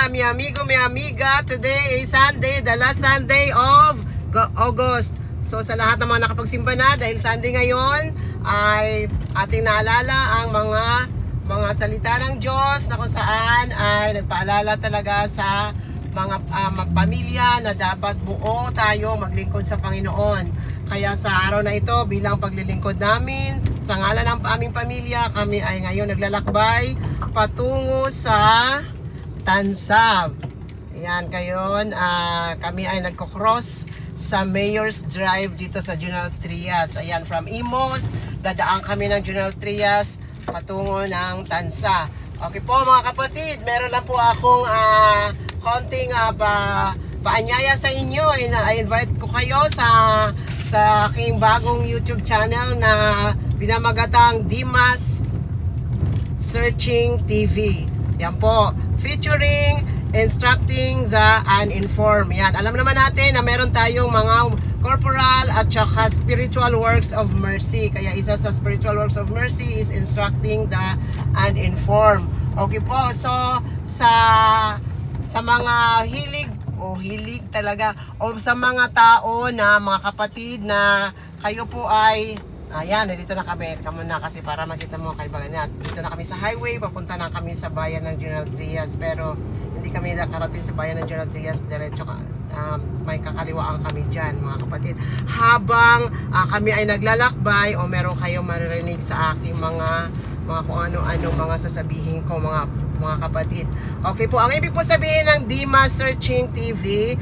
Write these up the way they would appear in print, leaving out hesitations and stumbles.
Hola, mi amigo, mi amiga. Today is Sunday, the last Sunday of August. So sa lahat ng mga nakapagsimba na, dahil Sunday ngayon, ay ating naalala ang mga salita ng Diyos na kung saan ay nagpaalala talaga sa mga pamilya na dapat buo tayo maglingkod sa Panginoon. Kaya sa araw na ito, bilang paglilingkod namin, sa ngalan ng aming pamilya, kami ay ngayon naglalakbay patungo sa Tansab. Ayan, ngayon kami ay nagko-cross sa Mayor's Drive dito sa General Trias. Ayan, from Imos, dadaan kami ng General Trias patungo ng Tansa. Okay po mga kapatid, meron lang po akong konting paanyaya sa inyo. I-invite ko kayo sa aking bagong YouTube channel na pinamagatang Dimas Searching TV. Yan po, featuring instructing the uninformed. Yan, alam naman natin na meron tayong mga corporal at saka spiritual works of mercy. Kaya isa sa spiritual works of mercy is instructing the uninformed. Okay po, so sa mga hilig talaga, o sa mga tao na mga kapatid na kayo po ay ayan, dito na kami. Come na kasi para makita mo kaibagan niya. Dito na kami sa highway, papunta na kami sa bayan ng General Trias. Pero hindi kami nakarating sa bayan ng General Trias diretso. May kakaliwaan kami dyan mga kapatid. Habang kami ay naglalakbay o meron kayong maririnig sa aking mga kung ano-ano mga sasabihin ko mga kapatid. Okay po, ang ibig po sabihin ng Dimas Searching TV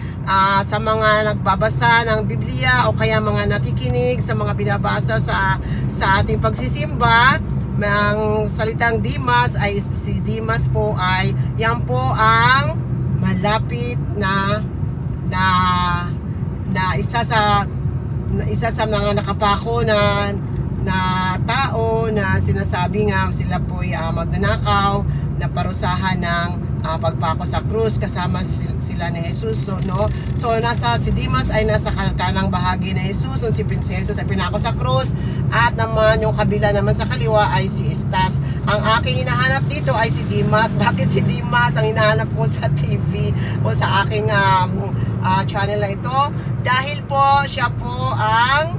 sa mga nagbabasa ng Biblia o kaya mga nakikinig sa mga binabasa sa ating pagsisimba, ang salitang Dimas ay si Dimas po ay yan po ang malapit na isa sa mga nakapako na tao na sinasabi nga sila po ay magnanakaw na parusahan ng pagpako sa krus kasama sila ni Jesus. So si Dimas ay nasa kanang bahagi ni Jesus. Si Jesus ay pinako sa krus at naman yung kabila naman sa kaliwa ay si Estas. Ang aking hinahanap dito ay si Dimas. Bakit si Dimas ang hinahanap ko sa TV o sa aking channel na ito? Dahil po siya po ang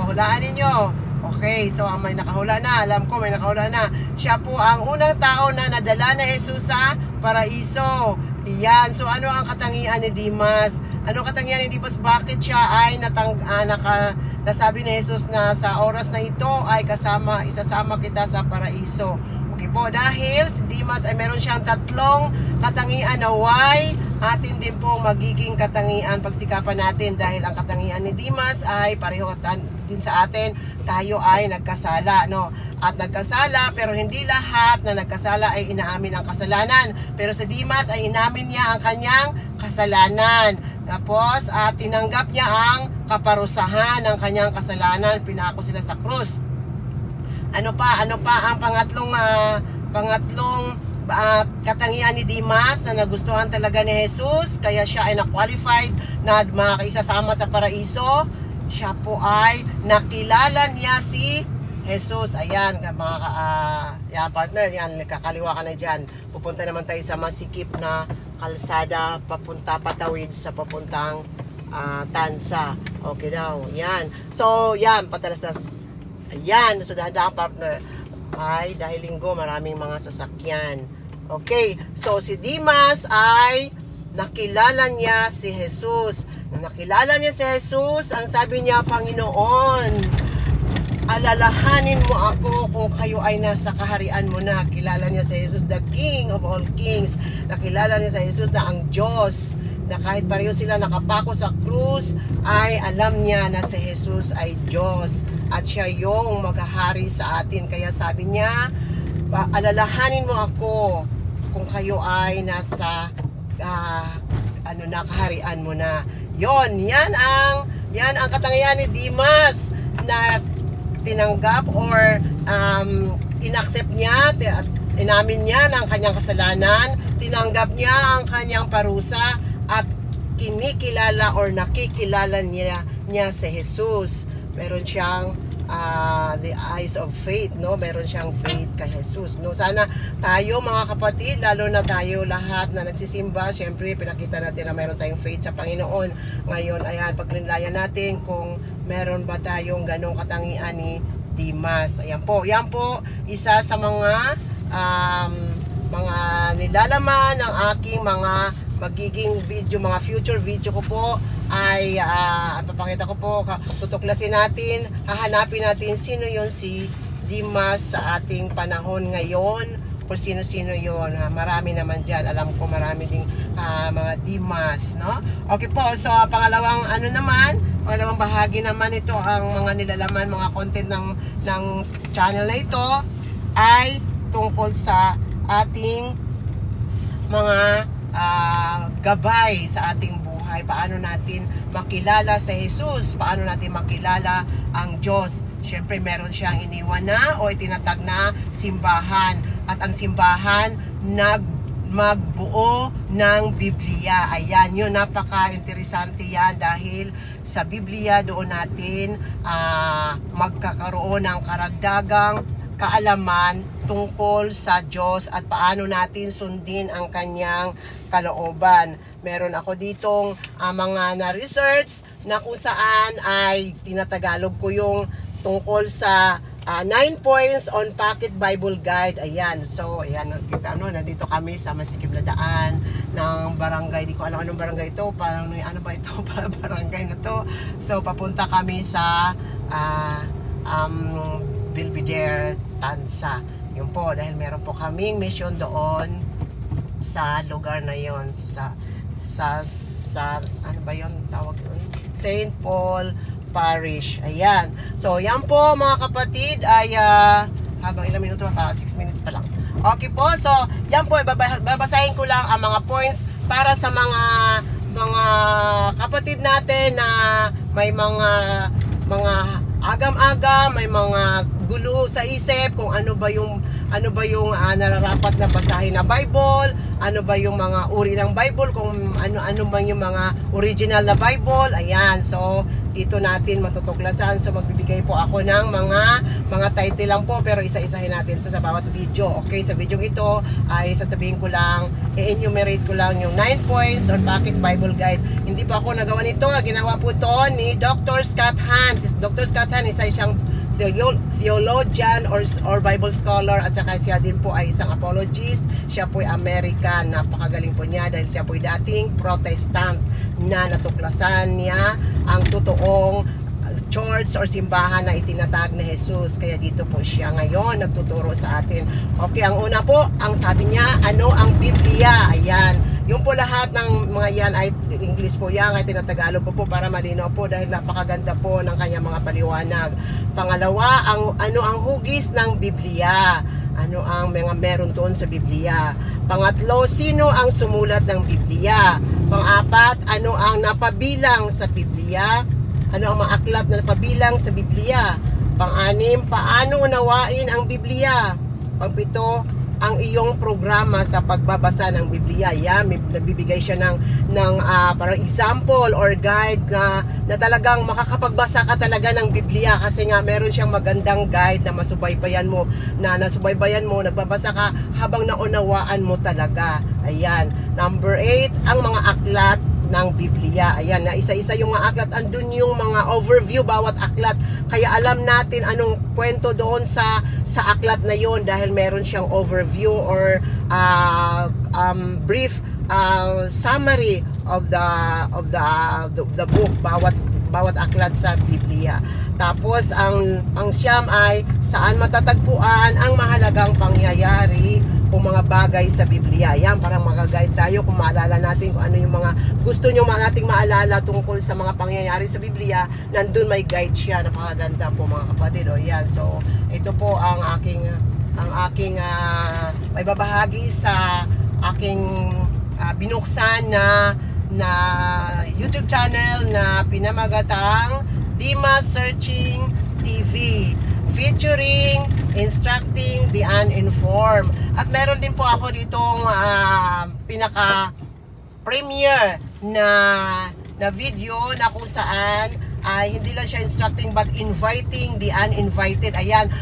hulaan ninyo. Okay, so may nakahula na. Alam ko may nakahula na. Siya po ang unang tao na nadala na Jesus sa paraiso. Iyan. So ano ang katangian ni Dimas? Ano katangian ni Dimas? Bakit siya ay nasabi ni Jesus na sa oras na ito ay isasama kita sa paraiso? Okay po, dahil si Dimas ay meron siyang tatlong katangian na atin din po magiging katangian pagsikapan natin, dahil ang katangian ni Dimas ay pareho din sa atin. Tayo ay nagkasala, at nagkasala, pero hindi lahat na nagkasala ay inaamin ang kasalanan. Pero si Dimas ay inamin niya ang kanyang kasalanan. Tapos tinanggap niya ang kaparusahan ng kanyang kasalanan. Pinako sila sa krus. Ano pa ang pangatlong katangian ni Dimas na nagustuhan talaga ni Jesus, kaya siya ay na-qualified na makisasama sa paraiso? Siya po ay nakilala niya si Jesus. Ayan, yan partner, yan, kakaliwa ka na dyan. Pupunta naman tayo sa masikip na kalsada patawid sa papuntang Tansa. Okay daw, yan. So, yan, patalasas. Ayan, so dahan-dahan partner. Ay, dahil linggo, maraming mga sasakyan. Okay, so si Dimas ay nakilala niya si Jesus. Nakilala niya si Jesus, ang sabi niya, Panginoon, alalahanin mo ako kung kayo ay nasa kaharian mo na. Kilala niya si Jesus, the King of all kings. Nakilala niya si Jesus na ang Diyos, na kahit pareho sila nakapako sa krus, ay alam niya na si Jesus ay Diyos at siya yung maghahari sa atin. Kaya sabi niya, alalahanin mo ako kung kayo ay nasa kaharian mo na. Yan ang katangian ni Dimas na tinanggap or inaccept niya, inamin niya ng kanyang kasalanan, tinanggap niya ang kanyang parusa at kinikilala or nakikilala niya si Jesus. Meron siyang the eyes of faith, no? Meron siyang faith kay Jesus, no? Sana tayo mga kapatid, lalo na tayo lahat na nagsisimba, syempre pinakita natin na meron tayong faith sa Panginoon. Ngayon, ayan, paglinlayan natin kung meron ba tayong ganong katangian ni Dimas. Ayan po, yan po, isa sa mga nilalaman ng aking mga magiging video, mga future video ko po ay papakita ko po, tutuklasin natin, hahanapin natin sino yon si Dimas sa ating panahon ngayon, kung sino-sino yon. Marami naman dyan, alam ko marami ding mga Dimas, no? Okay po, so pangalawang pangalawang bahagi naman ito, ang mga nilalaman, mga content ng channel na ito ay tungkol sa ating mga gabay sa ating buhay. Paano natin makilala sa Jesus? Paano natin makilala ang Diyos? Siyempre meron siyang iniwan na o itinatag na simbahan. At ang simbahan magbuo ng Biblia. Ayan, yun, napaka-interesante yan dahil sa Biblia doon natin magkakaroon ng karagdagang kaalaman tungkol sa Diyos at paano natin sundin ang kanyang kalooban. Meron ako ditong mga na-research na kung saan ay tinatagalog ko yung tungkol sa 9 points on Pocket Bible Guide. Ayan, so ayan, nandito kami sa masikip na daan ng barangay. Di ko alam anong barangay ito, parang ano ba ito, barangay na to. So papunta kami sa Belvedere, Tansa. Yun po, dahil meron po kaming mission doon sa lugar na yon, sa ano ba yun tawag doon? St. Paul Parish. Ayan. So, yan po mga kapatid ay habang ilang minuto pa, 6 minutes pa lang. Okay po, so yan po, babasahin ko lang ang mga points para sa mga kapatid natin na may mga agam-agam, may mga gulo sa isip kung ano ba yung nararapat na basahin na Bible, ano ba yung mga uri ng Bible, kung ano ba yung mga original na Bible. Ayan, so dito natin matutuklasan. So magbibigay po ako ng mga title lang po, pero isa-isahin natin to sa bawat video. Okay, sa video ito ay sasabihin ko lang, i-enumerate ko lang yung 9 points on Pocket Bible Guide. Hindi pa ako nagawa nito, ginawa po to ni Dr. Scott Hahn. Dr. Scott Hahn, isa siyang theologian or Bible scholar, at saka siya din po ay isang apologist. Siya po ay American. Napakagaling po niya dahil siya po ay dating Protestant na natuklasan niya ang totoong church or simbahan na itinatag na Jesus. Kaya dito po siya ngayon nagtuturo sa atin. Okay, ang una po, ang sabi niya, ano ang Biblia? Ayan. Yung po lahat ng mga yan ay English po yan, ay tinatagalog ko po para malinaw po dahil napakaganda po ng kanyang mga paliwanag. Pangalawa, ano ang hugis ng Biblia? Ano ang mga meron doon sa Biblia? Pangatlo, sino ang sumulat ng Biblia? Pang-apat, ano ang napabilang sa Biblia? Ano ang mga aklat na napabilang sa Biblia? Pang-anim, paano unawain ang Biblia? Pang-pito, ang iyong programa sa pagbabasa ng Biblia. Yan, nagbibigay siya ng parang example or guide na talagang makakapagbasa ka talaga ng Biblia, kasi nga meron siyang magandang guide na nasubaybayan mo, nagbabasa ka habang naunawaan mo talaga. Ayan. Number 8, ang mga aklat ng Biblia. Ayan, na isa-isa yung mga aklat, andun yung mga overview bawat aklat. Kaya alam natin anong kwento doon sa aklat na yon dahil meron siyang overview or brief summary of the book, bawat aklat sa Biblia. Tapos ang siyam ay saan matatagpuan ang mahalagang pangyayari o mga bagay sa Biblia. Yan, parang mag-guide tayo kung maalala natin kung ano yung mga gusto nyo nating maalala tungkol sa mga pangyayari sa Biblia. Nandun may guide siya. Napakaganda po mga kapatid. O yan, so ito po ang aking may babahagi sa aking binuksan na YouTube channel na pinamagatang Dimas Searching TV, featuring instructing the uninformed. At meron din po ako ditong pinaka-premiere na video na kung saan ay hindi lang siya instructing but inviting the uninvited. Ayan,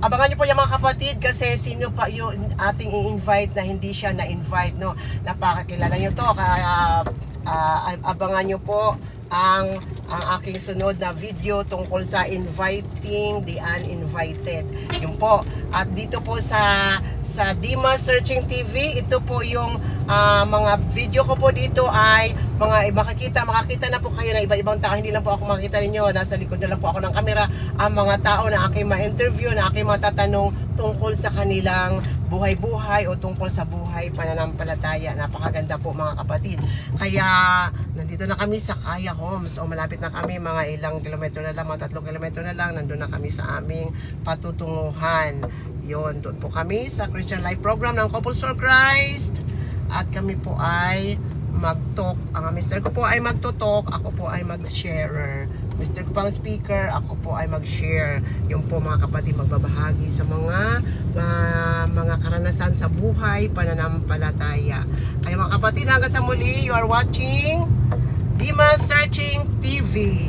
abangan niyo po yung mga kapatid kasi sino pa yung ating i-invite na hindi siya na-invite, no? Napakakilala niyo to, kaya abangan niyo po ang aking sunod na video tungkol sa inviting the uninvited. Yun po. At dito po sa Dima Searching TV, ito po yung mga video ko po dito ay mga makakita na po kayo ng iba-ibang tao. Hindi lang po ako makikita ninyo. Nasa likod na lang po ako ng kamera. Ang mga tao na aking ma-interview, na aking matatanong tungkol sa kanilang buhay-buhay o tungkol sa buhay pananampalataya. Napakaganda po mga kapatid. Kaya nandito na kami sa Kaya Homes. O malapit na kami, mga ilang kilometro na lang, mga 3 kilometro na lang. Nandun na kami sa aming patutunguhan. Yun, doon po kami sa Christian Life Program ng Couples for Christ. At kami po ay mag-talk. Ang mister ko po ay mag-talk, ako po ay mag-sharer. Mister ko pang speaker, ako po ay mag-share. Yung po mga kapatid, magbabahagi sa mga karanasan sa buhay, pananampalataya. Kaya mga kapatid, hanggang sa muli, you are watching Dima Searching TV.